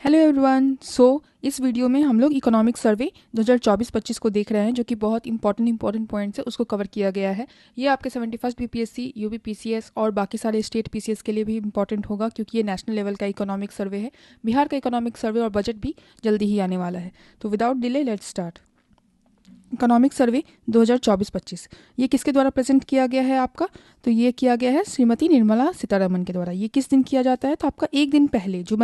Hello everyone. इस video में हम लोग इकोनॉमिक सर्वे 2024-25 को देख रहे हैं, जो कि बहुत इंपॉर्टेंट पॉइंट्स है उसको कवर किया गया है। ये आपके 71st बीपीएससी, यूपी पीसीएस और बाकी सारे स्टेट पीसीएस के लिए भी इंपॉर्टेंट होगा, क्योंकि ये नेशनल लेवल का इकोनॉमिक सर्वे है। बिहार का इकोनॉमिक सर्वे और बजट भी जल्दी ही आने वाला है। तो without delay let's start. Economic survey 2024-25 ये किसके द्वारा प्रेजेंट किया गया है आपका? तो ये किया गया है श्रीमती निर्मला सीतारमण के द्वारा। ये किस दिन किया जाता है? तो आपका एक दिन पहले, जो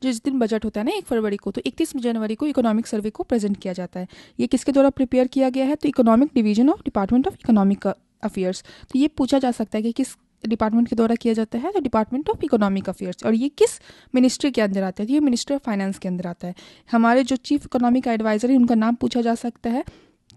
जिस दिन बजट होता है ना 1 फरवरी को, तो 31 जनवरी को इकोनॉमिक सर्वे को प्रेजेंट किया जाता है। ये किसके द्वारा प्रिपेयर किया गया है? तो economic division of department of economic affairs. तो ये पूछा जा सकता है कि किस डिपार्टमेंट के द्वारा किया जाता है? तो डिपार्टमेंट ऑफ इकोनॉमिक अफेयर्स। और ये किस मिनिस्ट्री के अंदर आता है? तो ये मिनिस्ट्री ऑफ फाइनेंस के अंदर आता है। हमारे जो चीफ इकोनॉमिक एडवाइजर है उनका नाम पूछा जा सकता है,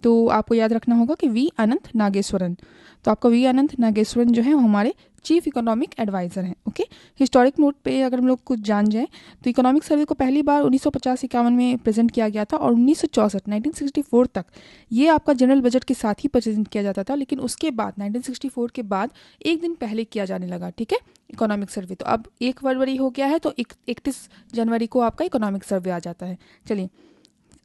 तो आपको याद रखना होगा कि वी अनंत नागेश्वरन। तो आपका वी अनंत नागेश्वरन जो है वो हमारे चीफ इकोनॉमिक एडवाइजर हैं। ओके, हिस्टोरिक नोट पे अगर हम लोग कुछ जान जाएं तो इकोनॉमिक सर्वे को पहली बार 1950-51 में प्रेजेंट किया गया था, और 1964 तक ये आपका जनरल बजट के साथ ही प्रेजेंट किया जाता था। लेकिन उसके बाद 1964 के बाद एक दिन पहले किया जाने लगा, ठीक है, इकोनॉमिक सर्वे। तो अब 1 फरवरी हो गया है, तो 31 जनवरी को आपका इकोनॉमिक सर्वे आ जाता है। चलिए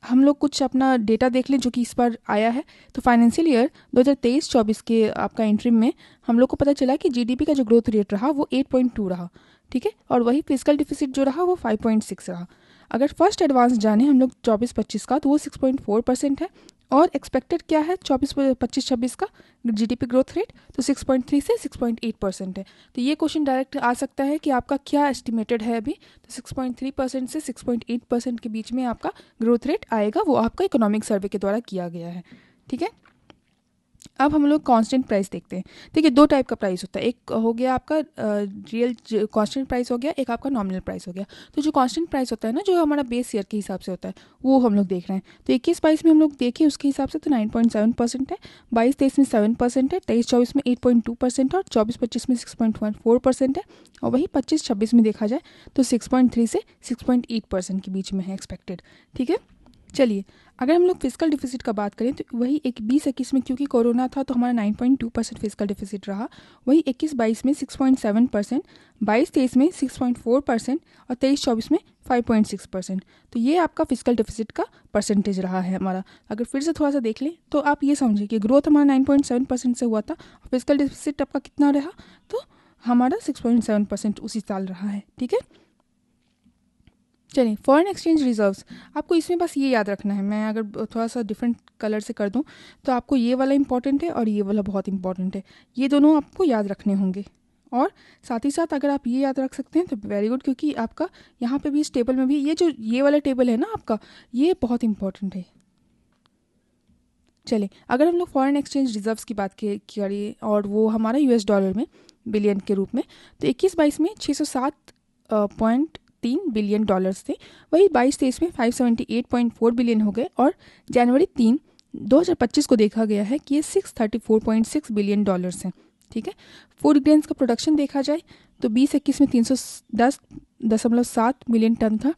हम लोग कुछ अपना डेटा देख लें जो कि इस बार आया है। तो फाइनेंशियल ईयर 2023-24 के आपका इंट्रीम में हम लोग को पता चला कि जीडीपी का जो ग्रोथ रेट रहा वो 8.2 रहा, ठीक है, और वही फिस्कल डिफिसिट जो रहा वो 5.6 रहा। अगर फर्स्ट एडवांस जाने हम लोग 24-25 का, तो वो 6.4% है। और एक्सपेक्टेड क्या है 24-25-26 का जीडीपी ग्रोथ रेट? तो 6.3 से 6.8% है। तो ये क्वेश्चन डायरेक्ट आ सकता है कि आपका क्या एस्टिमेटेड है अभी? तो 6.3% से 6.8% के बीच में आपका ग्रोथ रेट आएगा, वो आपका इकोनॉमिक सर्वे के द्वारा किया गया है, ठीक है। अब हम लोग कांस्टेंट प्राइस देखते हैं। देखिए दो टाइप का प्राइस होता है, एक हो गया आपका रियल कांस्टेंट प्राइस हो गया, एक आपका नॉमिनल प्राइस हो गया। तो जो कांस्टेंट प्राइस होता है ना, जो हमारा बेस ईयर के हिसाब से होता है, वो हम लोग देख रहे हैं। तो 21-22 में हम लोग देखें उसके हिसाब से तो 9.7% है, 22-23 में 7% है, 23-24 में 8.2% है, और 24-25 में 6.14% है, और वही 25-26 में देखा जाए तो 6.3 से 6.8% के बीच में है एक्सपेक्टेड, ठीक है। चलिए अगर हम लोग फिजिकल डिफिसिट का बात करें तो वही 20-21 में क्योंकि कोरोना था तो हमारा 9.2% फिजिकल डिफिसिट रहा। वही 21-22 में 6.7%, 22-23 में 6.4% और 23-24 में 5.6%। तो ये आपका फिजिकल डिफिसिट का परसेंटेज रहा है हमारा। अगर फिर से थोड़ा सा देख लें तो आप ये समझिए कि ग्रोथ हमारा 9.7% से हुआ था, और फिजिकल डिफिसिट आपका कितना रहा? तो हमारा 6.7% उसी साल रहा है, ठीक है। चलिए फॉरेन एक्सचेंज रिजर्व्स, आपको इसमें बस ये याद रखना है। मैं अगर थोड़ा सा डिफरेंट कलर से कर दूं तो आपको ये वाला इंपॉर्टेंट है और ये वाला बहुत इंपॉर्टेंट है, ये दोनों आपको याद रखने होंगे। और साथ ही साथ अगर आप ये याद रख सकते हैं तो वेरी गुड, क्योंकि आपका यहाँ पे भी इस टेबल में भी ये वाला टेबल है ना आपका, ये बहुत इंपॉर्टेंट है। चलिए अगर हम लोग फॉरेन एक्सचेंज रिजर्व्स की बात करिए और वो हमारा यूएस डॉलर में बिलियन के रूप में, तो 21-22 में 607.3 बिलियन डॉलर्स थे। वही 22-23 में 578.4 बिलियन हो गए, और जनवरी 3 2025 को देखा गया है कि ये 634.6 बिलियन डॉलर्स हैं, ठीक है। फूड ग्रेन्स का प्रोडक्शन देखा जाए तो 20-21 में 310.7 मिलियन टन था,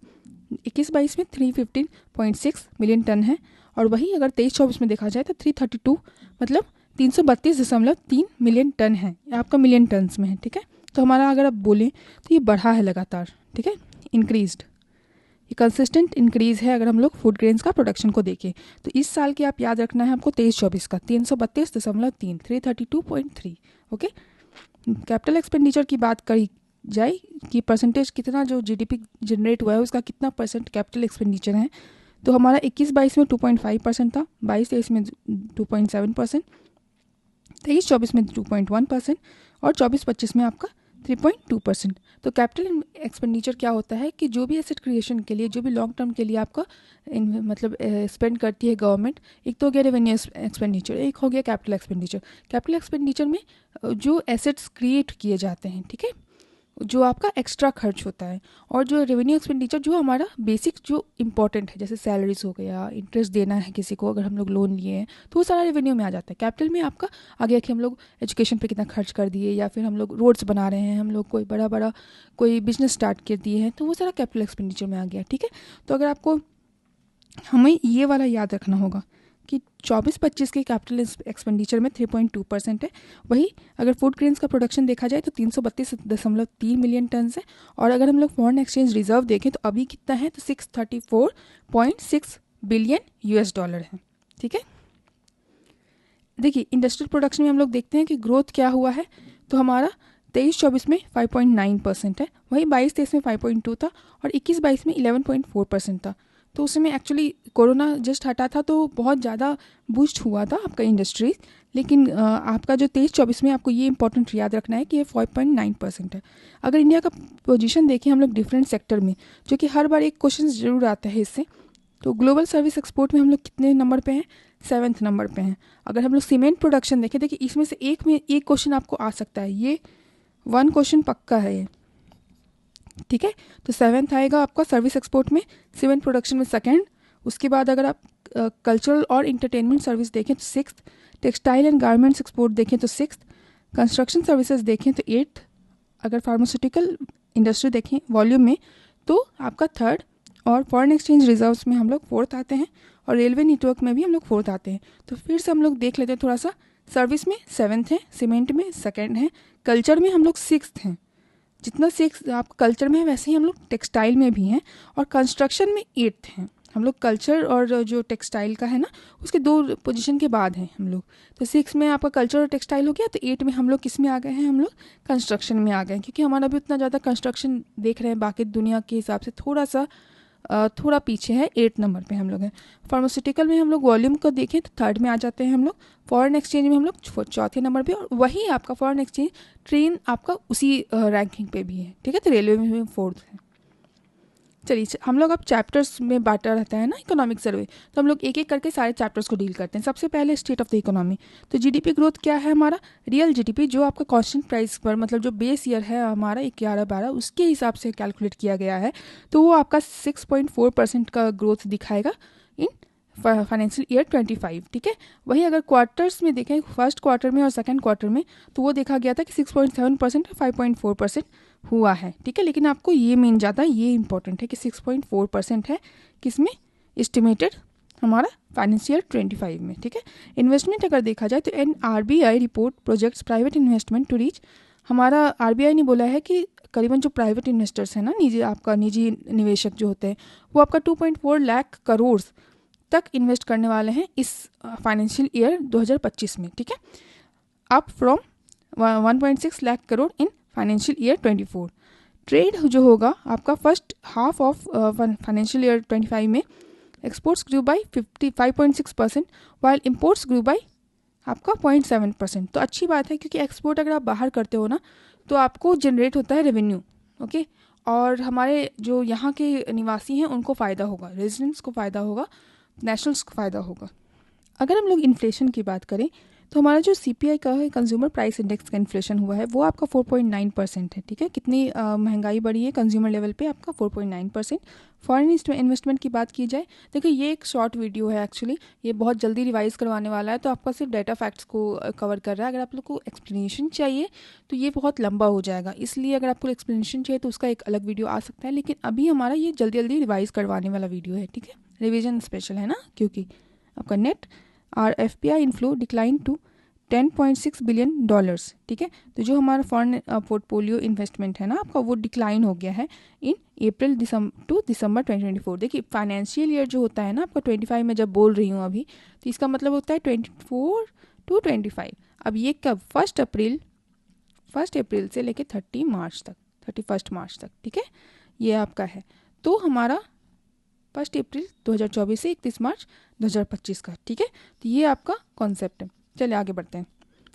21-22 में 315.6 मिलियन टन है, और वही अगर 23-24 में देखा जाए तो 332 मतलब 332.3 मिलियन टन है। आपका मिलियन टन्स में है, ठीक है। तो हमारा अगर आप बोलें तो ये बढ़ा है लगातार, ठीक है, इंक्रीज्ड, ये कंसिस्टेंट इंक्रीज है। अगर हम लोग फूड ग्रेन्स का प्रोडक्शन को देखें तो इस साल की आप याद रखना है आपको 23-24 का 332.3 332.3। ओके, कैपिटल एक्सपेंडिचर की बात करी जाए कि परसेंटेज कितना जो जीडीपी जनरेट हुआ है उसका कितना परसेंट कैपिटल एक्सपेंडिचर है, तो हमारा 21-22 में 2.5% था, 22-23 में 2.7%, 23-24 में 2.1%, और 24-25 में आपका 3.2%। तो कैपिटल एक्सपेंडिचर क्या होता है कि जो भी एसेट क्रिएशन के लिए, जो भी लॉन्ग टर्म के लिए आपका स्पेंड करती है गवर्नमेंट, एक तो हो गया रेवेन्यू एक्सपेंडिचर, एक हो गया कैपिटल एक्सपेंडिचर। कैपिटल एक्सपेंडिचर में जो एसेट्स क्रिएट किए जाते हैं, ठीक है, जो आपका एक्स्ट्रा खर्च होता है, और जो रेवेन्यू एक्सपेंडिचर जो हमारा बेसिक जो इंपॉर्टेंट है, जैसे सैलरीज हो गया, इंटरेस्ट देना है किसी को अगर हम लोग लोन लिए हैं, तो वो सारा रेवेन्यू में आ जाता है। कैपिटल में आपका आ गया कि हम लोग एजुकेशन पे कितना खर्च कर दिए, या फिर हम लोग रोड्स बना रहे हैं, हम लोग कोई बड़ा कोई बिजनेस स्टार्ट कर दिए हैं, तो वो सारा कैपिटल एक्सपेंडिचर में आ गया, ठीक है। तो अगर आपको हमें ये वाला याद रखना होगा कि 24-25 के कैपिटल एक्सपेंडिचर में 3.2% है। वही अगर फूड ग्रेन्स का प्रोडक्शन देखा जाए तो 332.3 मिलियन टन है। और अगर हम लोग फॉरेन एक्सचेंज रिजर्व देखें तो अभी कितना है तो 634.6 बिलियन US डॉलर है। ठीक है, देखिए इंडस्ट्रियल प्रोडक्शन में हम लोग देखते हैं कि ग्रोथ क्या हुआ है, तो हमारा 23-24 में 5.9% है, वही 22-23 में 5.2 था और 21-22 में 11.4% था। तो उस समय एक्चुअली कोरोना जस्ट हटा था तो बहुत ज़्यादा बूस्ट हुआ था आपका इंडस्ट्रीज, लेकिन आपका जो 23-24 में आपको ये इंपॉर्टेंट याद रखना है कि ये 5.9% है। अगर इंडिया का पोजीशन देखें हम लोग डिफरेंट सेक्टर में, जो कि हर बार एक क्वेश्चन ज़रूर आता है इससे, तो ग्लोबल सर्विस एक्सपोर्ट में हम लोग कितने नंबर पे हैं, 7th नंबर पे हैं। अगर हम लोग सीमेंट प्रोडक्शन देखें, देखिए इसमें से एक क्वेश्चन आपको आ सकता है, ये 1 क्वेश्चन पक्का है ये। ठीक है, तो 7th आएगा आपका सर्विस एक्सपोर्ट में, सीमेंट प्रोडक्शन में 2nd, उसके बाद अगर आप कल्चरल और इंटरटेनमेंट सर्विस देखें तो 6th, textile and garments export देखें तो 6th, कंस्ट्रक्शन सर्विसेज देखें तो 8th, अगर फार्मास्यूटिकल इंडस्ट्री देखें वॉल्यूम में तो आपका 3rd, और फॉरेन एक्सचेंज रिजर्व्स में हम लोग 4th आते हैं, और रेलवे नेटवर्क में भी हम लोग 4th आते हैं। तो फिर से हम लोग देख लेते हैं थोड़ा सा, सर्विस में 7th है, सीमेंट में 2nd है, कल्चर में हम लोग 6th हैं, जितना 6 आप कल्चर में है वैसे ही हम लोग टेक्सटाइल में भी हैं, और कंस्ट्रक्शन में 8th हैं। हम लोग कल्चर और जो टेक्सटाइल का है ना उसके 2 पोजीशन के बाद हैं हम लोग। तो 6 में आपका कल्चर और टेक्सटाइल हो गया, तो 8 में हम लोग किस में आ गए हैं, हम लोग कंस्ट्रक्शन में आ गए हैं, क्योंकि हमारा भी उतना ज़्यादा कंस्ट्रक्शन देख रहे हैं बाकी दुनिया के हिसाब से थोड़ा पीछे है, 8 नंबर पे हम लोग हैं। फार्मास्यूटिकल में हम लोग वॉल्यूम को देखें तो 3rd में आ जाते हैं हम लोग, फॉरेन एक्सचेंज में हम लोग 4th नंबर पे, और वही आपका फॉरेन एक्सचेंज ट्रेन आपका उसी रैंकिंग पे भी है। ठीक है, तो रेलवे में भी 4th है। चलिए हम लोग अब चैप्टर्स में बांटा रहता है ना इकोनॉमिक सर्वे, तो हम लोग एक एक करके सारे चैप्टर्स को डील करते हैं। सबसे पहले स्टेट ऑफ द इकोनॉमी, तो जीडीपी ग्रोथ क्या है हमारा, रियल जीडीपी जो आपका कांस्टेंट प्राइस पर, मतलब जो बेस ईयर है हमारा 11-12 उसके हिसाब से कैलकुलेट किया गया है, तो वो आपका 6.4% का ग्रोथ दिखाएगा इन फाइनेंशियल ईयर 25। ठीक है, वही अगर क्वार्टर्स में देखें, फर्स्ट क्वार्टर में और सेकंड क्वार्टर में, तो वो देखा गया था कि 6.7% 5.4% हुआ है। ठीक है, लेकिन आपको ये मेन ज़्यादा ये इंपॉर्टेंट है कि 6.4% है किसमें, एस्टिमेटेड हमारा फाइनेंशियल 25 में। ठीक है, इन्वेस्टमेंट अगर देखा जाए तो RBI report projects private investment to reach, हमारा RBI ने बोला है कि करीबन जो प्राइवेट इन्वेस्टर्स हैं ना, निजी निवेशक जो होते हैं, वो आपका 2.4 लाख करोड़ तक इन्वेस्ट करने वाले हैं इस फाइनेंशियल ईयर 2025 में। ठीक है, up from 1.6 lakh crore in financial year 24। Trade जो होगा आपका first half of financial year 25 में, exports grew by 55.6%, while imports grew by आपका 0.7%। तो अच्छी बात है, क्योंकि एक्सपोर्ट अगर आप बाहर करते हो ना तो आपको जनरेट होता है रेवेन्यू। ओके, और हमारे जो यहाँ के निवासी हैं उनको फ़ायदा होगा, रेजिडेंट्स को फ़ायदा होगा, नेशनल्स को फ़ायदा होगा। अगर हम लोग इन्फ्लेशन की बात करें तो हमारा जो CPI का है, कंज्यूमर प्राइस इंडेक्स का इन्फ्लेशन हुआ है, वो आपका 4.9% है। ठीक है, कितनी महंगाई बढ़ी है कंज्यूमर लेवल पे, आपका 4.9%। फॉरेन इन्वेस्टमेंट की बात की जाए, देखिए ये एक शॉर्ट वीडियो है एक्चुअली, ये बहुत जल्दी रिवाइज करवाने वाला है, तो आपका सिर्फ डाटा फैक्ट्स को कवर कर रहा है। अगर आप लोग को एक्सप्लेनेशन चाहिए तो ये बहुत लंबा हो जाएगा, इसलिए अगर आपको एक्सप्लेनेशन चाहिए तो उसका एक अलग वीडियो आ सकता है, लेकिन अभी हमारा ये जल्दी जल्दी रिवाइज करवाने वाला वीडियो है। ठीक है, रिविजन स्पेशल है ना, क्योंकि आपका नेट और FPI inflow decline to 10.6 billion dollars. ठीक है, तो जो हमारा फॉरेन पोर्टफोलियो इन्वेस्टमेंट है ना आपका, वो डिक्लाइन हो गया है इन अप्रैल टू दिसंबर 2024। देखिए फाइनेंशियल ईयर जो होता है ना आपका 25 में जब बोल रही हूँ अभी, तो इसका मतलब होता है 24 to 25। अब ये कब, 1 अप्रैल से लेकर 31 मार्च तक। ठीक है, ये आपका है, तो हमारा 1 अप्रैल 2024 से 31 मार्च 2025 का। ठीक है, तो ये आपका कॉन्सेप्ट है। चलिए आगे बढ़ते हैं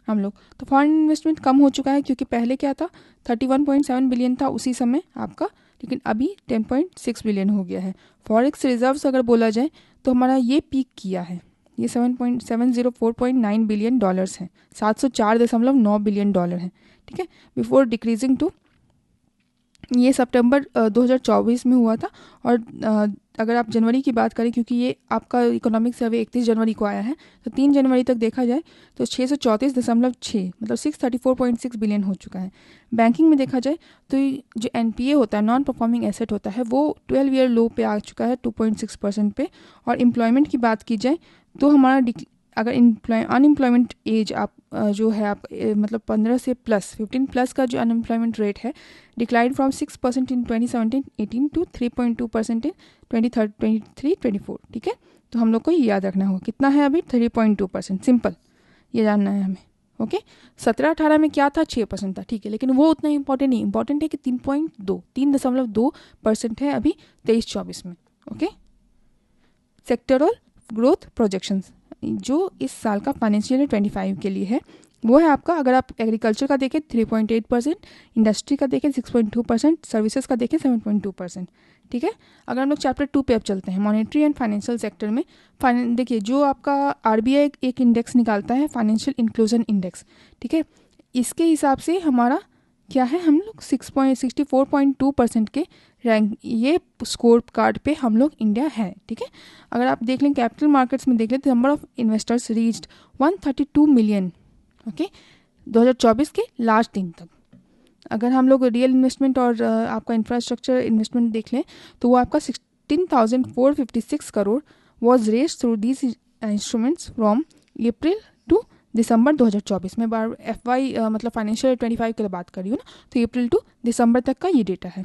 हम लोग। तो फॉरेन इन्वेस्टमेंट कम हो चुका है, क्योंकि पहले क्या था 31.7 बिलियन था उसी समय आपका, लेकिन अभी 10.6 बिलियन हो गया है। फॉरेक्स रिजर्व्स अगर बोला जाए तो हमारा ये पीक किया है, ये 704.9 बिलियन डॉलर्स हैं, 704.9 बिलियन डॉलर हैं। ठीक है, बिफोर डिक्रीजिंग टू, ये सितंबर 2024 में हुआ था। और अगर आप जनवरी की बात करें, क्योंकि ये आपका इकोनॉमिक सर्वे 31 जनवरी को आया है, तो 3 जनवरी तक देखा जाए तो 634.6 मतलब 634.6 बिलियन हो चुका है। बैंकिंग में देखा जाए तो जो NPA होता है, नॉन परफॉर्मिंग एसेट होता है, वो 12 ईयर लो पे आ चुका है 2.6% पे। और एम्प्लॉयमेंट की बात की जाए तो हमारा अगर अनएम्प्लॉयमेंट एज आप जो है आप मतलब 15 से प्लस 15 प्लस का जो अनएम्प्लॉयमेंट रेट है डिक्लाइन फ्रॉम 6% इन 2017-18 टू 3.2% इन 2023-24, ठीक है। तो हम लोग को ये याद रखना होगा कितना है अभी 3.2%, सिंपल ये जानना है हमें, ओके। 17-18 में क्या था 6% था, ठीक है, लेकिन वो उतना इंपॉर्टेंट नहीं, इंपॉर्टेंट है कि 3.2% है अभी 23-24 में, ओके। सेक्टरल ग्रोथ प्रोजेक्शंस जो इस साल का फाइनेंशियल ईयर 25 के लिए है वो है आपका, अगर आप एग्रीकल्चर का देखें 3.8%, इंडस्ट्री का देखें 6.2%, सर्विसेज का देखें 7.2%, ठीक है। अगर हम लोग चैप्टर 2 पे अब चलते हैं, मॉनेटरी एंड फाइनेंशियल सेक्टर में देखिए जो आपका आरबीआई एक इंडेक्स निकालता है फाइनेंशियल इंक्लूजन इंडेक्स, ठीक है, इसके हिसाब से हमारा क्या है, हम लोग 64.2% के रैंक ये स्कोर कार्ड पे हम लोग इंडिया है, ठीक है। अगर आप देख लें कैपिटल मार्केट्स में देख लें तो number of investors reached 132 million, okay, 2024 के लास्ट दिन तक। अगर हम लोग रियल इन्वेस्टमेंट और आपका इंफ्रास्ट्रक्चर इन्वेस्टमेंट देख लें तो वो आपका 16,456 crore was raised through these instruments from April to December 2024 में, बार FY मतलब फाइनेंशियल 25 के लिए बात कर रही हूँ ना, तो अप्रैल टू दिसंबर तक का ये डेटा है।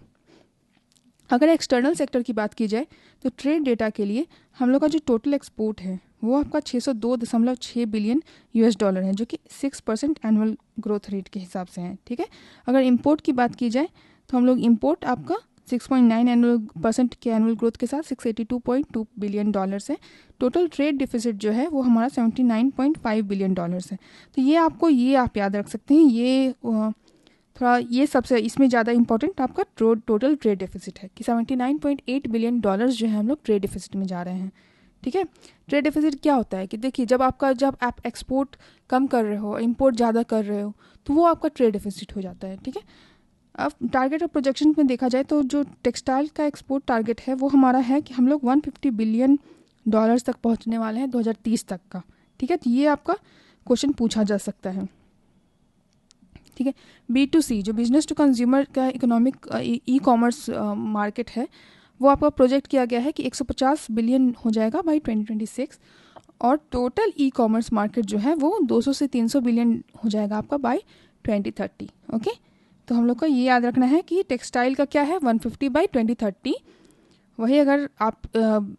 अगर एक्सटर्नल सेक्टर की बात की जाए तो ट्रेड डेटा के लिए हम लोग का जो टोटल एक्सपोर्ट है वो आपका 602.6 बिलियन US डॉलर है, जो कि 6% एनुअल ग्रोथ रेट के हिसाब से है, ठीक है। अगर इंपोर्ट की बात की जाए तो हम लोग इंपोर्ट आपका 6.9% के एनुअल ग्रोथ के साथ 682.2 बिलियन डॉलर्स है। टोटल ट्रेड डिफिसिट जो है वो हमारा 79.5 बिलियन डॉलर्स है। तो ये आप याद रख सकते हैं, ये थोड़ा ये सबसे इसमें ज़्यादा इंपॉर्टेंट आपका टोटल ट्रेड डिफिसिट है कि 79.8 बिलियन डॉलर्स जो है हम लोग ट्रेड डिफिसिट में जा रहे हैं, ठीक है। ट्रेड डिफिसिट क्या होता है कि देखिए जब आप एक्सपोर्ट कम कर रहे हो, इंपोर्ट ज़्यादा कर रहे हो, तो वो आपका ट्रेड डिफिसिट हो जाता है, ठीक है। अब टारगेट और प्रोजेक्शन में देखा जाए तो जो टेक्सटाइल का एक्सपोर्ट टारगेट है वो हमारा है कि हम लोग 150 बिलियन डॉलर्स तक पहुंचने वाले हैं 2030 तक का, ठीक है। तो ये आपका क्वेश्चन पूछा जा सकता है, ठीक है। B2C जो बिजनेस टू कंज्यूमर का इकोनॉमिक ई कॉमर्स मार्केट है वो आपका प्रोजेक्ट किया गया है कि 150 बिलियन हो जाएगा बाई 2026, और टोटल ई कॉमर्स मार्केट जो है वो 200 से 300 बिलियन हो जाएगा आपका बाई 2030, ओके। तो हम लोग को ये याद रखना है कि टेक्सटाइल का क्या है 150 बाई 2030, वही अगर आप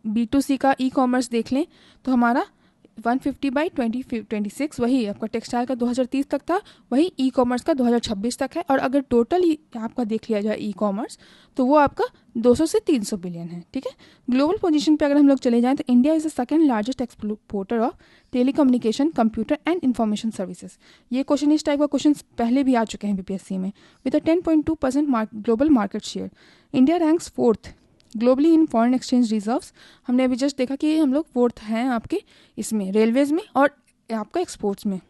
B2C का ई कॉमर्स देख लें तो हमारा 150 बाई 2026, वही आपका टेक्सटाइल का 2030 तक था, वही ई कॉमर्स का 2026 तक है। और अगर टोटल आपका देख लिया जाए ई कॉमर्स तो वो आपका 200 से 300 बिलियन है, ठीक है। ग्लोबल पोजीशन पे अगर हम लोग चले जाएं तो India is the second largest exporter of telecommunication, computer and information services. ये क्वेश्चन इस टाइप का क्वेश्चन पहले भी आ चुके हैं BPSC में। With a 10.2% global market share, India ranks 4th globally in foreign exchange reserves. हमने अभी जस्ट देखा कि हम लोग 4th हैं आपके इसमें रेलवेज में और आपका एक्सपोर्ट्स में,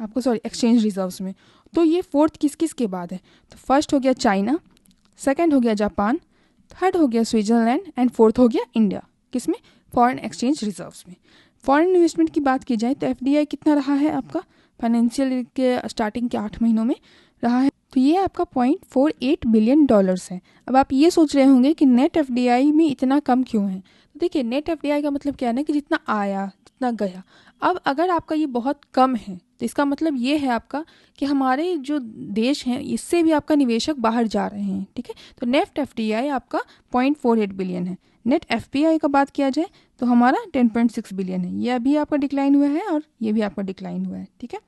आपको सॉरी एक्सचेंज रिजर्व्स में। तो ये 4th किस किस के बाद है, तो फर्स्ट हो गया चाइना, सेकंड हो गया जापान, थर्ड हो गया स्विट्जरलैंड एंड फोर्थ हो गया इंडिया, किसमें, फॉरेन एक्सचेंज रिजर्व्स में। फॉरेन इन्वेस्टमेंट की बात की जाए तो FDI कितना रहा है आपका फाइनेंशियल के स्टार्टिंग के 8 महीनों में रहा है, तो ये आपका 0.48 बिलियन डॉलर्स है। अब आप ये सोच रहे होंगे कि नेट FDI में इतना कम क्यों है, तो देखिए नेट FDI का मतलब क्या है ना कि जितना आया जितना गया। अब अगर आपका ये बहुत कम है तो इसका मतलब ये है आपका कि हमारे जो देश हैं इससे भी आपका निवेशक बाहर जा रहे हैं, ठीक है। तो नेट FDI आपका 0.48 बिलियन है। नेट FPI का बात किया जाए तो हमारा 10.6 बिलियन है। ये अभी आपका डिक्लाइन हुआ है और ये भी आपका डिक्लाइन हुआ है, ठीक है।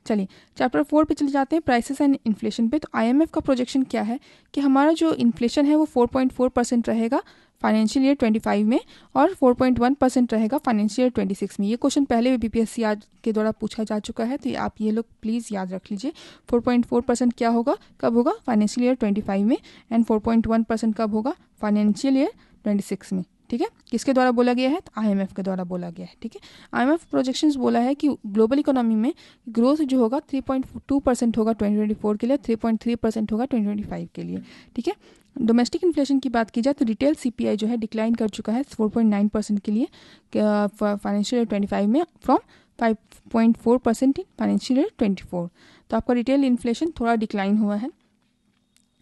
चलिए चैप्टर 4 पे चले जाते हैं, प्राइसेस एंड इन्फ्लेशन पे। तो IMF का प्रोजेक्शन क्या है कि हमारा जो इन्फ्लेशन है वो 4.4% रहेगा फाइनेंशियल ईयर 25 में और 4.1% रहेगा फाइनेंशियल ईयर 26 में। ये क्वेश्चन पहले भी BPSC आज के द्वारा पूछा जा चुका है, तो आप ये लोग प्लीज़ याद रख लीजिए। 4.4% क्या होगा, कब होगा, फाइनेंशियल ईयर 25 में, एंड 4.1% कब होगा, फाइनेंशियल ईयर 26 में, ठीक है। किसके द्वारा बोला गया है, तो IMF के द्वारा बोला गया है, ठीक है। IMF प्रोजेक्शंस बोला है कि ग्लोबल इकोनॉमी में ग्रोथ जो होगा 3.2% होगा 2024 के लिए, 3.3% होगा 2025 के लिए, ठीक है। डोमेस्टिक इन्फ्लेशन की बात की जाए तो रिटेल CPI जो है डिक्लाइन कर चुका है 4.9% के लिए फाइनेंशियल ईयर 25 में, फ्रॉम 5.4% इन फाइनेंशियल ईयर 24। तो आपका रिटेल इन्फ्लेशन थोड़ा डिक्लाइन हुआ है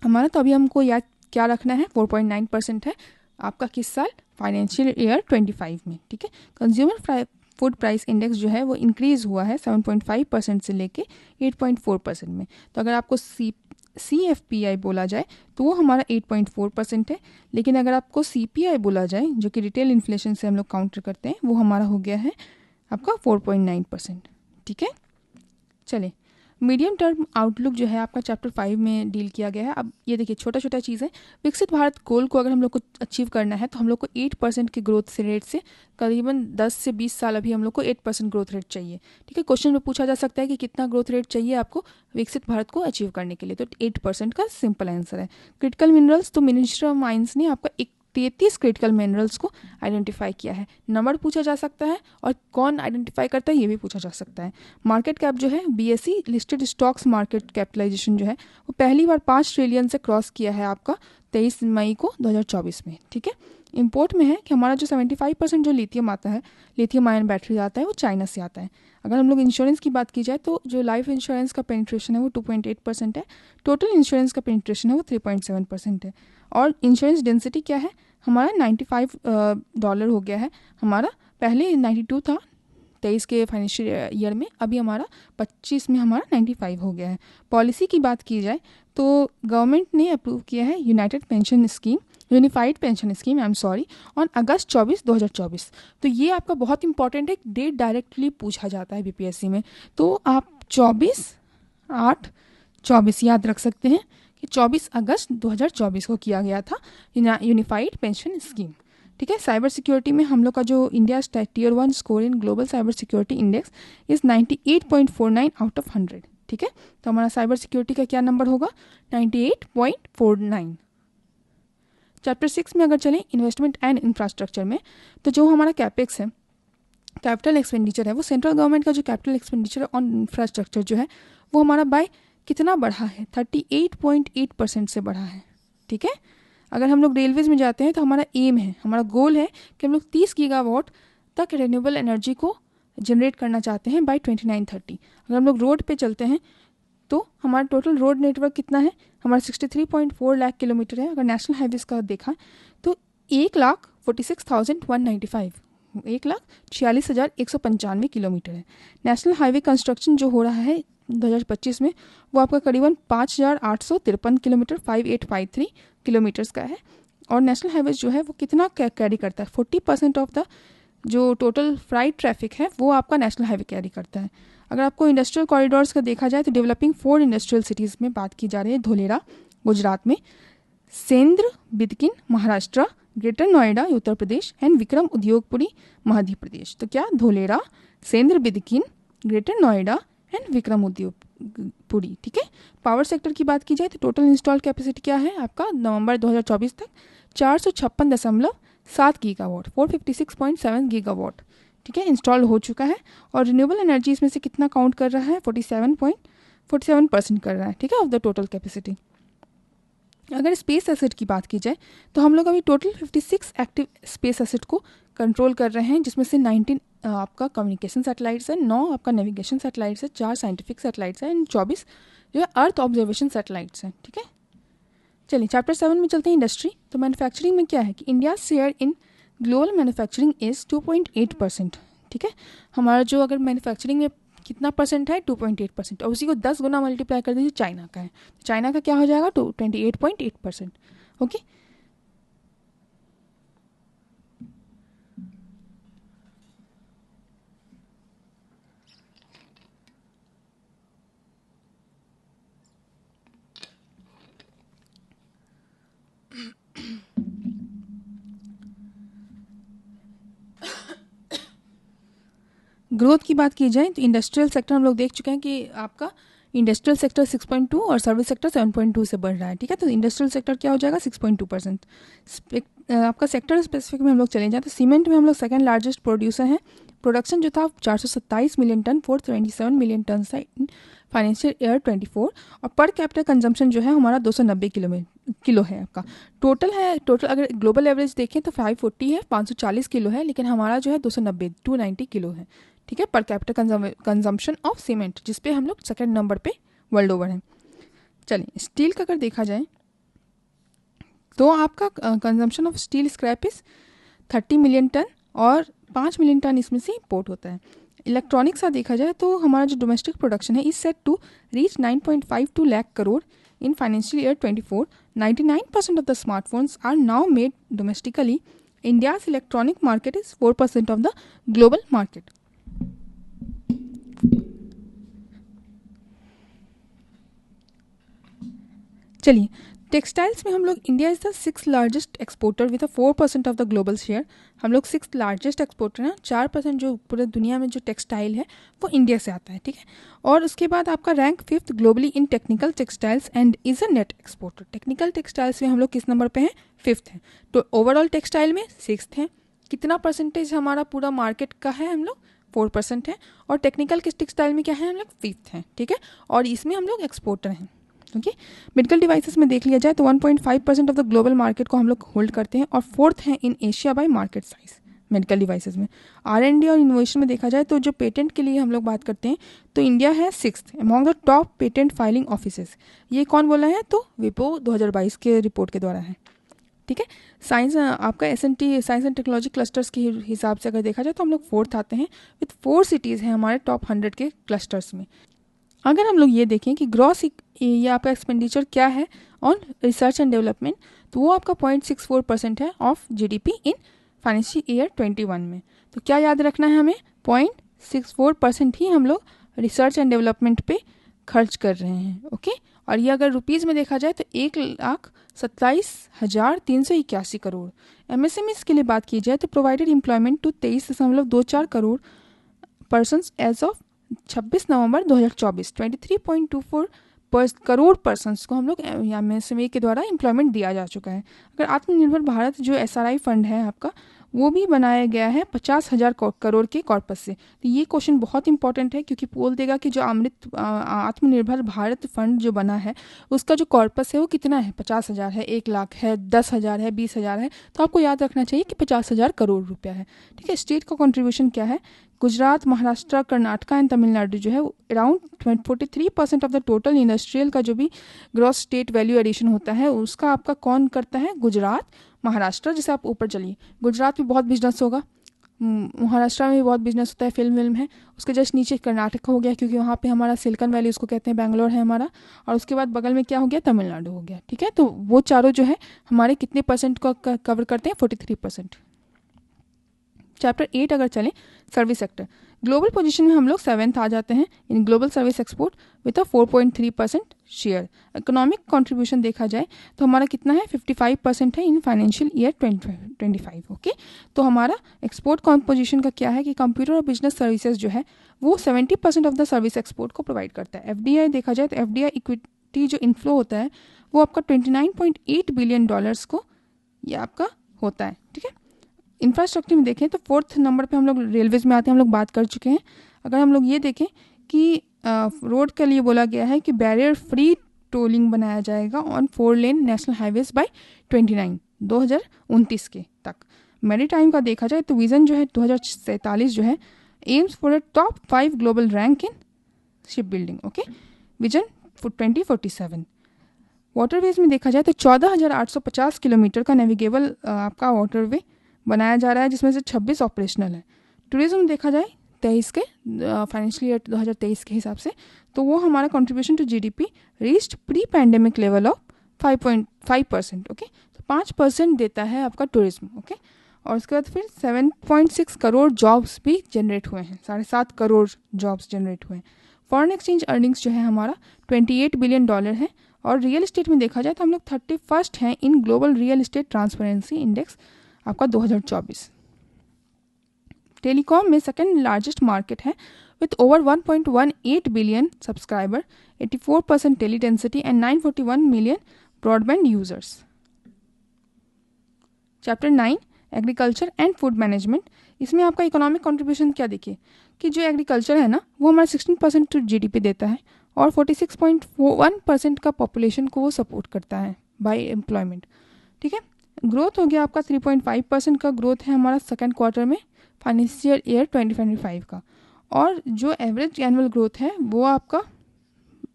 हमारा। तो अभी हमको याद क्या रखना है, 4.9% है आपका किस साल, फाइनेंशियल ईयर 25 में, ठीक है। कंज्यूमर फूड प्राइस इंडेक्स जो है वो इंक्रीज़ हुआ है 7.5% से लेके 8.4% में। तो अगर आपको CFPI बोला जाए तो वो हमारा 8.4% है, लेकिन अगर आपको CPI बोला जाए जो कि रिटेल इन्फ्लेशन से हम लोग काउंटर करते हैं, वो हमारा हो गया है आपका 4.9%। ठीक है, चलिए मीडियम टर्म आउटलुक जो है आपका चैप्टर 5 में डील किया गया है। अब ये देखिए छोटा छोटा चीज़ है, विकसित भारत गोल को अगर हम लोग को अचीव करना है तो हम लोग को 8% के ग्रोथ से रेट से करीबन 10 से 20 साल अभी हम लोग को 8% ग्रोथ रेट चाहिए। ठीक है, क्वेश्चन में पूछा जा सकता है कि कितना ग्रोथ रेट चाहिए आपको विकसित भारत को अचीव करने के लिए, तो 8% का सिंपल आंसर है। क्रिटिकल मिनरल्स, तो मिनिस्ट्री ऑफ माइंस ने आपका 33 क्रिटिकल मिनरल्स को आइडेंटिफाई किया है। नंबर पूछा जा सकता है और कौन आइडेंटिफाई करता है ये भी पूछा जा सकता है। मार्केट कैप जो है BSE listed stocks market capitalisation जो है वो पहली बार 5 ट्रिलियन से क्रॉस किया है आपका 23 मई को 2024 में। ठीक है, इंपोर्ट में है कि हमारा जो 75% जो लिथियम आता है, लिथियम आयन बैटरी आता है, वो चाइना से आता है। अगर हम लोग इंश्योरेंस की बात की जाए तो जो लाइफ इंश्योरेंस का पेनिट्रेशन है वो 2.8% है, टोटल इंश्योरेंस का पेनिट्रेशन है वो 3.7% है। और इंश्योरेंस डेंसिटी क्या है हमारा $95 हो गया है, हमारा पहले 92 था 23 के फाइनेंशियल ईयर में, अभी हमारा 25 में हमारा 95 हो गया है। पॉलिसी की बात की जाए तो गवर्नमेंट ने अप्रूव किया है United pension scheme, unified pension scheme, I am sorry, on August 24, 2024। तो ये आपका बहुत इंपॉर्टेंट है, डेट डायरेक्टली पूछा जाता है BPSC में, तो आप 24/8/24 याद रख सकते हैं कि 24 अगस्त 2024 को किया गया था यूनिफाइड पेंशन स्कीम। ठीक है, साइबर सिक्योरिटी में हम लोग का जो India tier 1 score in global cyber security index is 98.49 out of 100। ठीक है, तो हमारा साइबर सिक्योरिटी का क्या नंबर होगा 98.49। चैप्टर 6 में अगर चलें इन्वेस्टमेंट एंड इंफ्रास्ट्रक्चर में, तो जो हमारा कैपेक्स है, कैपिटल एक्सपेंडिचर है, वो सेंट्रल गवर्नमेंट का जो कैपिटल एक्सपेंडिचर ऑन इंफ्रास्ट्रक्चर जो है वो हमारा बाय कितना बढ़ा है 38.8% से बढ़ा है। ठीक है, अगर हम लोग रेलवेज में जाते हैं तो हमारा एम है, हमारा गोल है कि हम लोग 30 गीगावाट तक रिन्यूएबल एनर्जी को जनरेट करना चाहते हैं बाय 2930। अगर हम लोग रोड पे चलते हैं तो हमारा टोटल रोड नेटवर्क कितना है, हमारा 63.4 लाख किलोमीटर है। अगर नेशनल हाईवेज का देखा तो 1,46,195, 1,46,195 किलोमीटर है। नेशनल हाईवे कंस्ट्रक्शन जो हो रहा है 2025 में वो आपका करीबन 5,853 किलोमीटर 5853 किलोमीटर्स का है। और नेशनल हाईवेज जो है वो कितना कैरी करता है 40% ऑफ द जो टोटल फ्राइट ट्रैफिक है वो आपका नेशनल हाईवे कैरी करता है। अगर आपको इंडस्ट्रियल कॉरिडोर्स का देखा जाए तो डेवलपिंग 4 इंडस्ट्रियल सिटीज़ में बात की जा रही है, धोलेरा गुजरात में, सेंद्र बिदकिन महाराष्ट्र, ग्रेटर नोएडा उत्तर प्रदेश एंड विक्रम उद्योगपुरी मध्य प्रदेश। तो क्या धोलेरा, सेंद्र बिदकिन, ग्रेटर नोएडा एंड विक्रम उद्योगपुरी। ठीक है, पावर सेक्टर की बात की जाए तो टोटल इंस्टॉल कैपेसिटी क्या है आपका नवंबर 2024 तक 456.7 गीगावाट, 456.7 गीगावाट। ठीक है, इंस्टॉल हो चुका है। और रिन्यूएबल एनर्जी इसमें से कितना काउंट कर रहा है 47% कर रहा है। ठीक है, ऑफ द टोटल कैपेसिटी। अगर स्पेस एसेट की बात की जाए तो हम लोग अभी टोटल 56 एक्टिव स्पेस एसेट को कंट्रोल कर रहे हैं, जिसमें से 19 आपका कम्युनिकेशन सैटेलाइट्स है, 9 आपका नेविगेशन सैटेलाइट्स है, 4 साइंटिफिक सैटेलाइट्स है एंड 24 जो है अर्थ ऑब्जर्वेशन सैटेलाइट्स हैं। ठीक है, चलिए चैप्टर 7 में चलते हैं इंडस्ट्री। तो मैन्युफैक्चरिंग में क्या है कि India share in global manufacturing is 2.8%। ठीक है, हमारा जो अगर मैन्युफैक्चरिंग में कितना परसेंट है 2.8%, और उसी को 10 गुना मल्टीप्लाई कर दीजिए चाइना का है, तो चाइना का क्या हो जाएगा 28.8%। ओके, ग्रोथ की बात की जाए तो इंडस्ट्रियल सेक्टर हम लोग देख चुके हैं कि आपका इंडस्ट्रियल सेक्टर 6.2 और सर्विस सेक्टर 7.2 से बढ़ रहा है। ठीक है, तो इंडस्ट्रियल सेक्टर क्या हो जाएगा 6.2%। आपका सेक्टर स्पेसिफिक में हम लोग चले जाए तो सीमेंट में हम लोग सेकंड लार्जेस्ट प्रोड्यूसर हैं। प्रोडक्शन जो था 427 मिलियन टन, 427 मिलियन टन था इन फाइनेंशियल ईयर 24। और पर कैपिटल कंजम्पशन जो है हमारा 290 किलो है आपका। टोटल अगर ग्लोबल एवरेज देखें तो 540 है, 540 किलो है, लेकिन हमारा जो है 290 किलो है। ठीक है, पर कैपिटल कंजम्पशन ऑफ सीमेंट, जिसपे हम लोग सेकंड नंबर पे वर्ल्ड ओवर हैं। चलिए स्टील का अगर देखा जाए तो आपका consumption of steel scrap is 30 million tonne और 5 मिलियन टन इसमें से इम्पोर्ट होता है। इलेक्ट्रॉनिक्स का देखा जाए तो हमारा जो डोमेस्टिक प्रोडक्शन है is set to reach 9.52 lakh crore in financial year 24। 99% of the smartphones are now made domestically. India's electronic market is 4% of the global market. चलिए, टेक्सटाइल्स में हम लोग India is the 6th largest exporter with a 4% of the global share. हम लोग 6th largest exporter हैं। 4% जो पूरे दुनिया में जो टेक्सटाइल है वो इंडिया से आता है, ठीक है। और उसके बाद आपका rank 5th globally in technical textiles and is a net exporter. Technical textiles में हम लोग किस नंबर पे हैं? 5th हैं। तो ओवरऑल टेक्सटाइल में 6th हैं। कितना परसेंटेज हमारा पूरा मार्केट का है? हम लोग 4% है। और टेक्निकल के टेक्सटाइल में क्या है? हम लोग 5th हैं, ठीक है। और इसमें हम लोग एक्सपोर्टर हैं, ओके। मेडिकल डिवाइसेस में देख लिया जाए तो 1.5% ऑफ द ग्लोबल मार्केट को हम लोग होल्ड करते हैं और 4th हैं in Asia bye market size medical devices में। R&D और इनोवेशन में देखा जाए तो जो पेटेंट के लिए हम लोग बात करते हैं तो इंडिया है 6th among the top patent filing offices. ये कौन बोला है? तो विपो 2022 के रिपोर्ट के द्वारा है, ठीक है। साइंस आपका S&T science and technology clusters के हिसाब से अगर देखा जाए तो हम लोग 4th आते हैं विथ 4 सिटीज़ हैं हमारे टॉप 100 के क्लस्टर्स में। अगर हम लोग ये देखें कि ग्रॉस या आपका एक्सपेंडिचर क्या है ऑन रिसर्च एंड डेवलपमेंट, तो वो आपका 0.64% है of GDP in financial year 21 में। तो क्या याद रखना है हमें? 0.64% ही हम लोग रिसर्च एंड डेवलपमेंट पे खर्च कर रहे हैं, ओके। और ये अगर रुपीज़ में देखा जाए तो 1,27,381 करोड़। MSMEs के लिए बात की जाए तो provided employment to 23.24 crore persons as of 26 November 2024। 23.24 crore persons को हम लोग MSME के द्वारा एम्प्लॉयमेंट दिया जा चुका है। अगर आत्मनिर्भर भारत जो SRI फंड है आपका, वो भी बनाया गया है 50,000 करोड़ के कॉर्पस से। तो ये क्वेश्चन बहुत इंपॉर्टेंट है क्योंकि बोल देगा कि जो आत्मनिर्भर भारत फंड जो बना है उसका जो कॉर्पस है वो कितना है? 50,000 है, 1 लाख है, 10,000 है, 20,000 है। तो आपको याद रखना चाहिए कि 50,000 करोड़ रुपया है, ठीक है। स्टेट का कॉन्ट्रीब्यूशन क्या है? गुजरात, महाराष्ट्र, कर्नाटका एंड तमिलनाडु जो है around 43% of the total industrial का जो भी ग्रॉस स्टेट वैल्यू एडिशन होता है उसका आपका कौन करता है? गुजरात, महाराष्ट्र। जैसे आप ऊपर चलिए, गुजरात में बहुत बिजनेस होगा, महाराष्ट्र में भी बहुत बिजनेस होता है, फिल्म है। उसके जस्ट नीचे कर्नाटक हो गया क्योंकि वहाँ पे हमारा सिलिकॉन वैली उसको कहते हैं, बेंगलोर है हमारा। और उसके बाद बगल में क्या हो गया? तमिलनाडु हो गया, ठीक है। तो वो चारों जो है हमारे कितने परसेंट को कवर करते हैं? 43%। चैप्टर 8 अगर चलें, सर्विस सेक्टर। ग्लोबल पोजीशन में हम लोग 7th आ जाते हैं in global service export with a 4.3% share. Economic contribution देखा जाए तो हमारा कितना है? 55% है इन फाइनेंशियल ईयर 2025, ओके। तो हमारा एक्सपोर्ट कॉम्पोजिशन का क्या है कि कंप्यूटर और बिजनेस सर्विसेज जो है वो 70% ऑफ द सर्विस एक्सपोर्ट को प्रोवाइड करता है। FDI देखा जाए तो FDI इक्विटी जो इनफ्लो होता है वो आपका $29.8 बिलियन को ये आपका होता है, ठीक है। इंफ्रास्ट्रक्चर में देखें तो 4th नंबर पे हम लोग रेलवेज में आते हैं, हम लोग बात कर चुके हैं। अगर हम लोग ये देखें कि रोड के लिए बोला गया है कि बैरियर फ्री टोलिंग बनाया जाएगा on 4 lane national highways by 2029 के तक। मैरीटाइम का देखा जाए तो विजन जो है 2047 जो है AIIMS for a top 5 global rank in ship building, okay, vision 2047। Waterways में देखा जाए तो 14,850 किलोमीटर का नेविगेबल आपका वाटरवे बनाया जा रहा है जिसमें से 26 ऑपरेशनल है। टूरिज्म देखा जाए 23 के फाइनेंशियल ईयर 2023 के हिसाब से तो वो हमारा contribution to GDP reached pre pandemic level of 5.5%, okay. तो 5% देता है आपका टूरिज्म, ओके। और उसके बाद फिर 7.6 करोड़ जॉब्स भी जनरेट हुए हैं, 7.5 करोड़ जॉब्स जनरेट हुए हैं। फॉरेन एक्सचेंज अर्निंग्स जो है हमारा $28 बिलियन है। और रियल इस्टेट में देखा जाए तो हम लोग 31st हैं in global real estate transparency index आपका 2024। टेलीकॉम में 2nd लार्जेस्ट मार्केट है with over 1.18 billion subscriber, 84% teledensity and 941 million broadband users. Chapter 9 agriculture and food management. इसमें आपका इकोनॉमिक कंट्रीब्यूशन क्या देखिए कि जो एग्रीकल्चर है ना वो हमारा 16% टू GDP देता है और 46.1% का पॉपुलेशन को वो सपोर्ट करता है बाय एम्प्लॉयमेंट, ठीक है। ग्रोथ हो गया आपका 3.5% का ग्रोथ है हमारा 2nd क्वार्टर में फाइनेंशियल ईयर 2025 का। और जो एवरेज एनुअल ग्रोथ है वो आपका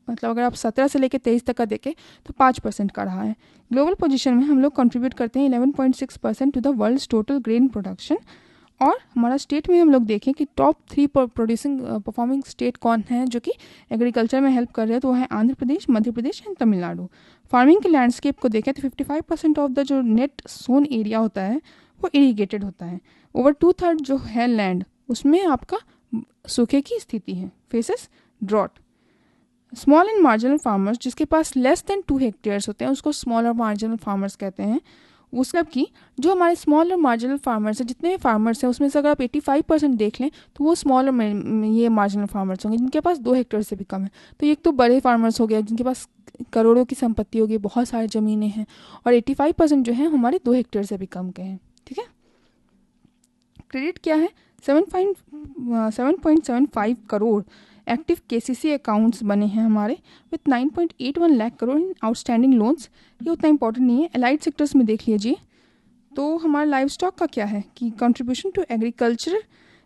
मतलब अगर आप 17 से लेकर 23 तक का देखें तो 5% का रहा है। ग्लोबल पोजीशन में हम लोग कंट्रीब्यूट करते हैं 11.6% to the world's total grain production और हमारा स्टेट में हम लोग देखें कि टॉप 3 प्रोड्यूसिंग परफॉर्मिंग स्टेट कौन है जो कि एग्रीकल्चर में हेल्प कर रहे हैं, तो वो है आंध्र प्रदेश, मध्य प्रदेश एंड तमिलनाडु। फार्मिंग के लैंडस्केप को देखें तो 55% ऑफ द जो नेट सोन एरिया होता है वो इरीगेटेड होता है। ओवर 2/3 जो है लैंड उसमें आपका सूखे की स्थिति है, faces drought. Small and marginal farmers जिसके पास लेस देन 2 हेक्टेयर्स होते हैं उसको स्मॉल और मार्जिनल फार्मर्स कहते हैं। मतलब कि जो हमारे स्मॉल और मार्जिनल फार्मर्स हैं, जितने भी फार्मर्स हैं उसमें से अगर आप 85% देख लें तो वो स्मॉल और ये मार्जिनल फार्मर्स होंगे जिनके पास 2 हेक्टेयर से भी कम है। तो एक तो बड़े फार्मर्स हो गए जिनके पास करोड़ों की संपत्ति होगी, बहुत सारी ज़मीनें हैं, और 85% जो है हमारे 2 हेक्टेयर से भी कम के हैं। ठीक है, क्रेडिट क्या है? 7.75 करोड़ एक्टिव केसीसी अकाउंट्स बने हैं हमारे with 9.81 lakh crore in outstanding loans. ये उतना इंपॉर्टेंट नहीं है। अलाइड सेक्टर्स में देख लीजिए तो हमारा लाइव स्टॉक का क्या है कि contribution to agriculture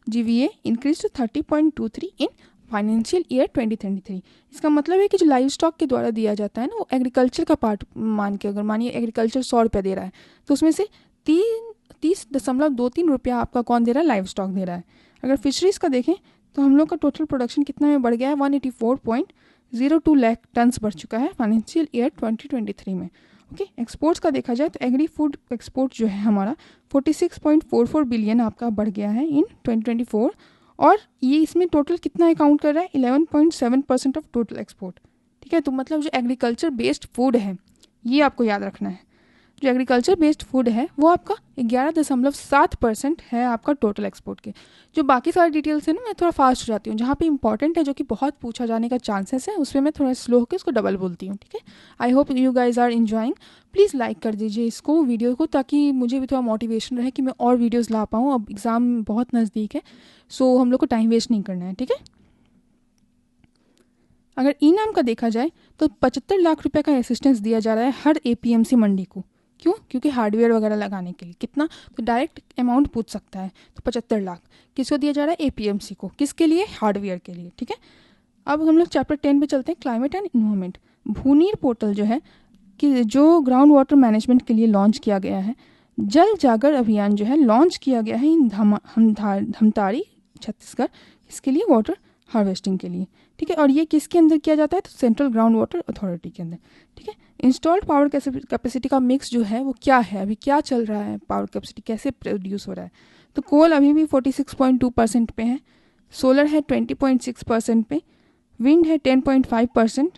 GVA increase to 30.23 in financial year 2023। इसका मतलब है कि जो लाइव स्टॉक के द्वारा दिया जाता है ना वो एग्रीकल्चर का पार्ट मान के, अगर मानिए एग्रीकल्चर 100 रुपये दे रहा है तो उसमें से 30.23 रुपया आपका कौन दे रहा है? लाइव स्टॉक दे रहा है। अगर फिशरीज़ का देखें तो हम लोग का टोटल प्रोडक्शन कितना में बढ़ गया है? 184.02 लाख टन्स बढ़ चुका है फाइनेंशियल ईयर 2023 में। ओके, एक्सपोर्ट्स का देखा जाए तो एग्री फूड एक्सपोर्ट जो है हमारा 46.44 बिलियन आपका बढ़ गया है इन 2024, और ये इसमें टोटल कितना अकाउंट कर रहा है? 11.7% ऑफ टोटल एक्सपोर्ट। ठीक है, तो मतलब जो एग्रीकल्चर बेस्ड फूड है ये आपको याद रखना है। जो एग्रीकल्चर बेस्ड फूड है वो आपका 11.7% है आपका टोटल एक्सपोर्ट के। जो बाकी सारी डिटेल्स है ना मैं थोड़ा फास्ट हो जाती हूँ, जहाँ पे इंपॉर्टेंट है जो कि बहुत पूछा जाने का चांसेस है उसमें मैं थोड़ा स्लो होकर इसको डबल बोलती हूँ। ठीक है, I hope you guys are enjoying. Please like कर दीजिए इसको वीडियो को, ताकि मुझे भी थोड़ा मोटिवेशन रहे कि मैं और वीडियोज़ ला पाऊँ। अब एग्ज़ाम बहुत नज़दीक है, सो हम लोग को टाइम वेस्ट नहीं करना है। ठीक है, अगर ई नाम का देखा जाए तो 75 लाख रुपए का असिस्टेंस दिया जा रहा है हर एपीएमसी मंडी को। क्यों? क्योंकि हार्डवेयर वगैरह लगाने के लिए। कितना? तो डायरेक्ट अमाउंट पूछ सकता है, तो 75 लाख किसको दिया जा रहा है? एपीएमसी को। किसके लिए? हार्डवेयर के लिए। ठीक है, अब हम लोग चैप्टर 10 पे चलते हैं, क्लाइमेट एंड इन्वायरमेंट। भूनीर पोर्टल जो है कि जो ग्राउंड वाटर मैनेजमेंट के लिए लॉन्च किया गया है। जल जागर अभियान जो है लॉन्च किया गया है इन धमतारी छत्तीसगढ़, इसके लिए वाटर हार्वेस्टिंग के लिए। ठीक है, और ये किसके अंदर किया जाता है? तो सेंट्रल ग्राउंड वाटर अथॉरिटी के अंदर। ठीक है, इंस्टॉल्ड पावर कैपेसिटी का मिक्स जो है वो क्या है, अभी क्या चल रहा है, पावर कैपेसिटी कैसे प्रोड्यूस हो रहा है? तो कोल अभी भी 46.2% पे है, सोलर है 20.6% पे, विंड है 10.5%,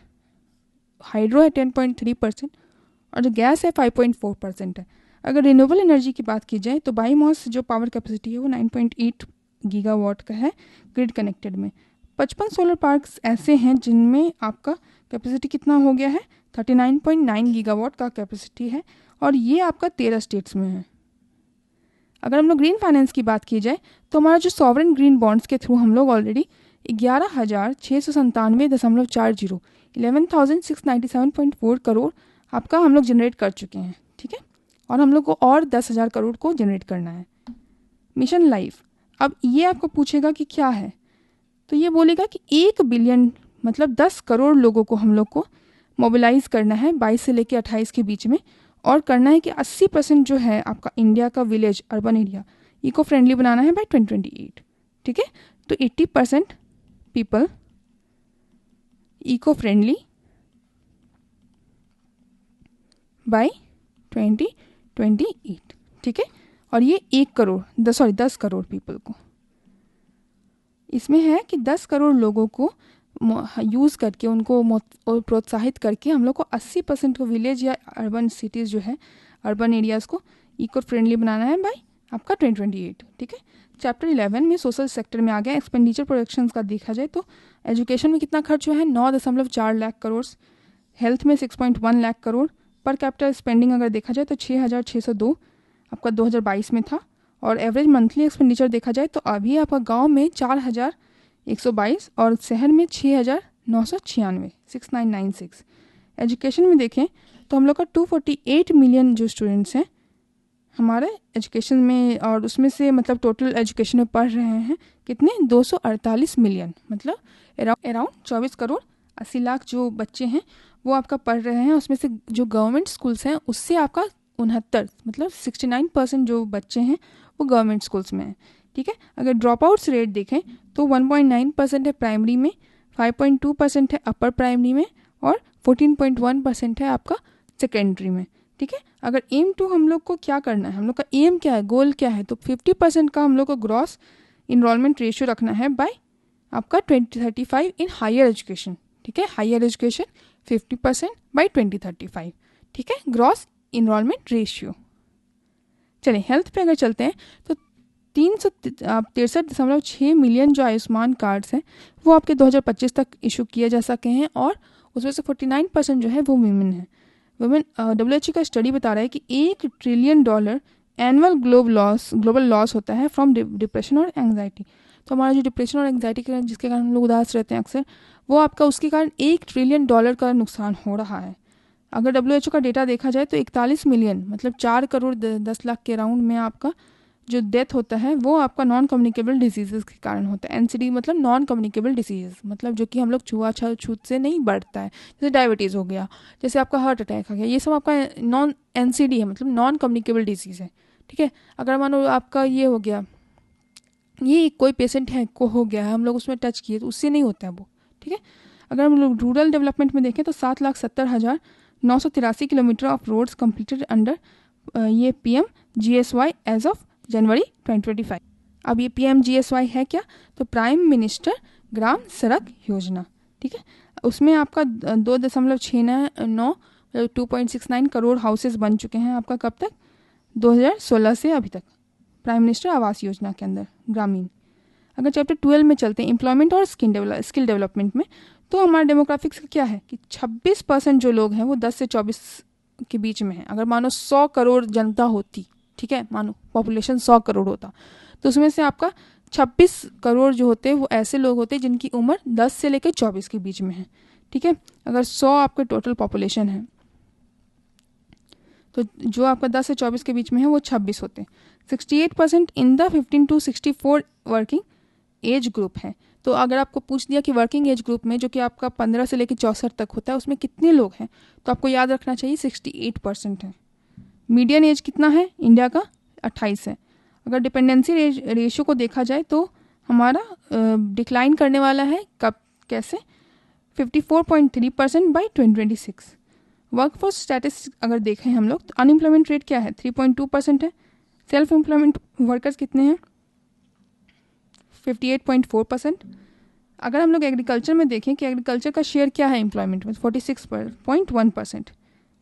हाइड्रो है 10.3%, और जो गैस है 5.4% है। अगर रिन्यूएबल एनर्जी की बात की जाए तो बायोमास जो पावर कैपेसिटी है वो 9.8 गीगावाट का है ग्रिड कनेक्टेड में। 55 सोलर पार्क्स ऐसे हैं जिनमें आपका कैपेसिटी कितना हो गया है? 39.9 गीगावाट का कैपेसिटी है, और ये आपका 13 स्टेट्स में है। अगर हम लोग ग्रीन फाइनेंस की बात की जाए तो हमारा जो सॉवरेन ग्रीन बॉन्ड्स के थ्रू हम लोग ऑलरेडी 11,697.40 11,697.4 करोड़ आपका हम लोग जनरेट कर चुके हैं। ठीक है, और हम लोग को और 10,000 करोड़ को जनरेट करना है। मिशन लाइफ, अब ये आपको पूछेगा कि क्या है, तो ये बोलेगा कि 1 बिलियन मतलब 10 करोड़ लोगों को हम लोग को मोबिलाइज करना है 22 से लेकर 28 के बीच में, और करना है कि 80% जो है आपका इंडिया का village urban area eco friendly बनाना है बाय 2028। ठीक है, तो 80% पीपल इको फ्रेंडली बाय 2028। ठीक है, और ये 10 करोड़ पीपल को, इसमें है कि 10 करोड़ लोगों को यूज़ करके उनको प्रोत्साहित करके हम लोग को 80% को विलेज या अर्बन सिटीज़ जो है अर्बन एरियाज़ को इको फ्रेंडली बनाना है बाय आपका 2028। ठीक है, चैप्टर 11 में सोशल सेक्टर में आ गया। एक्सपेंडिचर प्रोजेक्शंस का देखा जाए तो एजुकेशन में कितना खर्च हुआ है? 9.4 लाख करोड़, हेल्थ में 6.1 लाख करोड़, पर कैपिटल स्पेंडिंग अगर देखा जाए तो 6,602 आपका 2022 में था, और एवरेज मंथली एक्सपेंडिचर देखा जाए तो अभी आपका गांव में 4,122 और शहर में 6,996 6996। एजुकेशन में देखें तो हम लोग का 248 मिलियन जो स्टूडेंट्स हैं हमारे एजुकेशन में, और उसमें से मतलब टोटल एजुकेशन में पढ़ रहे हैं कितने? 248 मिलियन, मतलब अराउंड 24 करोड़ 80 लाख जो बच्चे हैं वो आपका पढ़ रहे हैं। उसमें से जो गवर्नमेंट स्कूल्स हैं उससे आपका 69 मतलब 69% जो बच्चे हैं वो गवर्नमेंट स्कूल्स में हैं, ठीक है। अगर ड्रॉप आउट्स रेट देखें तो 1.9% है प्राइमरी में, 5.2% है अपर प्राइमरी में और 14.1% है आपका सेकेंडरी में, ठीक है। अगर एम टू हम लोग को क्या करना है, हम लोग का एम क्या है, गोल क्या है, तो 50% का हम लोग को ग्रॉस इनरोलमेंट रेशियो रखना है बाय आपका 2035 इन हायर एजुकेशन, ठीक है। हायर एजुकेशन 50% बाय 2035, ठीक है, ग्रॉस इनरोलमेंट रेशियो। चलिए हेल्थ पे अगर चलते हैं तो 363.6 मिलियन जो आयुष्मान कार्ड्स हैं वो आपके 2025 तक इशू किए जा सके हैं और उसमें से 49% जो है वो वीमेन है। वुमेन WHO का स्टडी बता रहा है कि $1 ट्रिलियन एनुअल ग्लोबल लॉस होता है फ्रॉम डिप्रेशन और एंग्जाइटी। तो हमारा जो डिप्रेशन और एंग्जाइटी के जिसके कारण हम लोग उदास रहते हैं अक्सर, वो आपका उसके कारण $1 ट्रिलियन का नुकसान हो रहा है। अगर WHO का डेटा देखा जाए तो 41 मिलियन मतलब 4 करोड़ 10 लाख के राउंड में आपका जो डेथ होता है वो आपका नॉन कम्युनिकेबल डिजीज़ के कारण होता है। NCD मतलब नॉन कम्युनिकेबल डिजीज़, मतलब जो कि हम लोग छूत से नहीं बढ़ता है, जैसे डायबिटीज़ हो गया, जैसे आपका हार्ट अटैक हो गया, ये सब आपका नॉन NCD है, मतलब नॉन कम्युनिकेबल डिजीज़ है, ठीक है। अगर मानो आपका ये हो गया, ये कोई पेशेंट है को हो गया है, हम लोग उसमें टच किए तो उससे नहीं होता है वो, ठीक है। अगर हम लोग रूरल डेवलपमेंट में देखें तो 7,70,983 kilometre of roads completed under ये PMGSY एज ऑफ जनवरी 2025। अब ये PMGSY है क्या, तो प्राइम मिनिस्टर ग्राम सड़क योजना, ठीक है। उसमें आपका 2.69 2.69 करोड़ हाउसेस बन चुके हैं आपका कब तक, 2016 से अभी तक, प्राइम मिनिस्टर आवास योजना के अंदर ग्रामीण। अगर चैप्टर 12 में चलते हैं एम्प्लॉयमेंट और स्किल डेवलपमेंट में, तो हमारा डेमोग्राफिक्स का क्या है कि 26% जो लोग हैं वो 10 से 24 के बीच में है। अगर मानो 100 करोड़ जनता होती, ठीक है, मानो पॉपुलेशन 100 करोड़ होता, तो उसमें से आपका 26 करोड़ जो होते हैं वो ऐसे लोग होते हैं जिनकी उम्र 10 से लेकर 24 के बीच में है, ठीक है। अगर 100 आपके टोटल पॉपुलेशन है तो जो आपका 10 से 24 के बीच में है वो 26 होते हैं। 68% in the 15 to 64 working age group है। तो अगर आपको पूछ दिया कि वर्किंग एज ग्रुप में जो कि आपका 15 से लेकर 64 तक होता है उसमें कितने लोग हैं, तो आपको याद रखना चाहिए 68% है। मीडियन एज कितना है इंडिया का, 28 है। अगर डिपेंडेंसी रेशियो को देखा जाए तो हमारा डिक्लाइन करने वाला है, कब कैसे, 54.3% बाई 2026। वर्कफोर्स स्टैटिस्टिक्स अगर देखें हम लोग तो अनएम्प्लॉयमेंट रेट क्या है, 3.2% है। सेल्फ एम्प्लॉयमेंट वर्कर्स कितने हैं, 58.4%। अगर हम लोग एग्रीकल्चर में देखें कि एग्रीकल्चर का शेयर क्या है एम्प्लॉयमेंट में, 46.1%।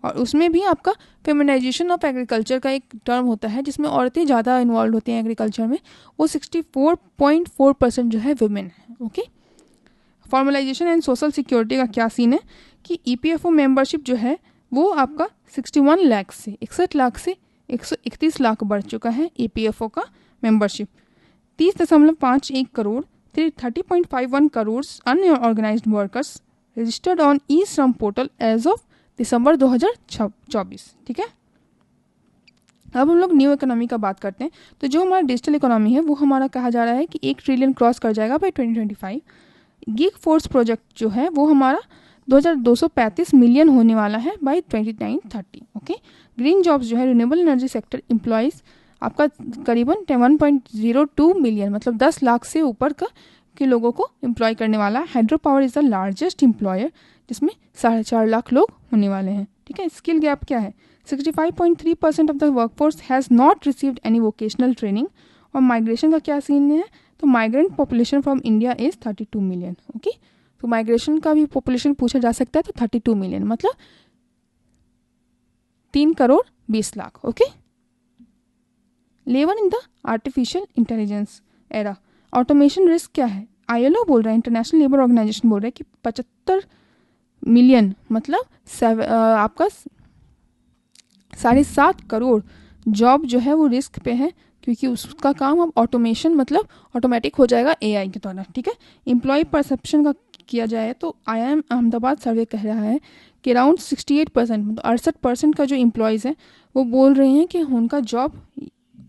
और उसमें भी आपका फेमिनाइजेशन ऑफ एग्रीकल्चर का एक टर्म होता है जिसमें औरतें ज़्यादा इन्वॉल्व होती हैं एग्रीकल्चर में, वो 64.4% जो है वुमेन है, okay. Formalisation and social security का क्या सीन है कि EPFO मेंबरशिप जो है वो आपका 61 लाख से 61 लाख से 131 लाख बढ़ चुका है EPFO का membership. 30.51 crore 30.51 crore unorganised workers registered on e Shram portal as of December 2024, ठीक है। अब हम लोग न्यू इकोनॉमी का बात करते हैं। तो जो हमारा डिजिटल इकोनॉमी है वो हमारा कहा जा रहा है कि 1 ट्रिलियन क्रॉस कर जाएगा बाय 2025। गिग फोर्स प्रोजेक्ट जो है वो हमारा 2235 मिलियन होने वाला है बाय 2930, ओके। ग्रीन जॉब्स जो है रिन्यूएबल एनर्जी सेक्टर एम्प्लॉयज़ आपका करीबन 1.02 मिलियन मतलब 10 लाख से ऊपर के लोगों को एम्प्लॉय करने वाला है। Hydro power is the largest employer जिसमें 4.5 लाख लोग होने वाले हैं, ठीक है। स्किल गैप क्या है, 65.3% of the workforce has not received any vocational training. और माइग्रेशन का क्या सीन है, तो migrant population from India is 32 million, okay. तो माइग्रेशन का भी पॉपुलेशन पूछा जा सकता है, तो 32 मिलियन मतलब 3 crore 20 lakh, okay. Labour in the artificial intelligence era, automation risk क्या है, ILO बोल रहा है, इंटरनेशनल लेबर ऑर्गेनाइजेशन बोल रहा है कि 75 मिलियन मतलब आपका 7.5 करोड़ जॉब जो है वो रिस्क पे है, क्योंकि उसका काम अब ऑटोमेशन मतलब ऑटोमेटिक हो जाएगा AI के द्वारा, ठीक है। एम्प्लॉय परसेप्शन का किया जाए तो IIM अहमदाबाद सर्वे कह रहा है कि अराउंड 68% मतलब 68% का जो एम्प्लॉयज़ हैं वो बोल रहे हैं कि उनका जॉब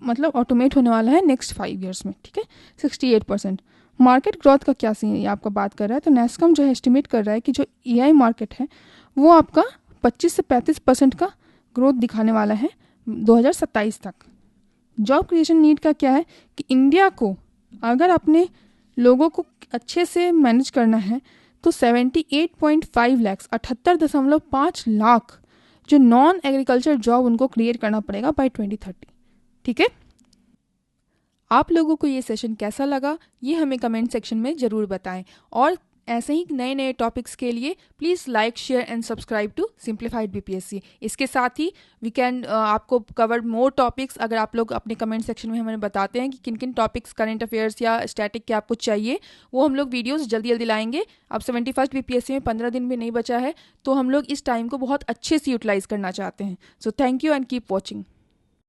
मतलब ऑटोमेट होने वाला है नेक्स्ट 5 ईयर्स में, ठीक है। 68%। मार्केट ग्रोथ का क्या सीन है, आपका बात कर रहा है, तो NASSCOM जो है एस्टिमेट कर रहा है कि जो AI मार्केट है वो आपका 25 से 35% का ग्रोथ दिखाने वाला है 2027 तक। जॉब क्रिएशन नीड का क्या है कि इंडिया को अगर अपने लोगों को अच्छे से मैनेज करना है तो 78.5 लाख 78.5 लाख जो नॉन एग्रीकल्चर जॉब उनको क्रिएट करना पड़ेगा बाय 2030। ठीक है, आप लोगों को ये सेशन कैसा लगा ये हमें कमेंट सेक्शन में ज़रूर बताएं, और ऐसे ही नए नए टॉपिक्स के लिए please like share and subscribe to simplified BPSC. इसके साथ ही वी कैन आपको कवर मोर टॉपिक्स। अगर आप लोग अपने कमेंट सेक्शन में हमें बताते हैं कि किन किन टॉपिक्स करंट अफेयर्स या स्टैटिक के आपको चाहिए, वो हम लोग वीडियोस जल्दी जल्दी लाएंगे। अब 71st बीपीएससी में 15 दिन भी नहीं बचा है, तो हम लोग इस टाइम को बहुत अच्छे से यूटिलाइज करना चाहते हैं। So thank you and keep watching.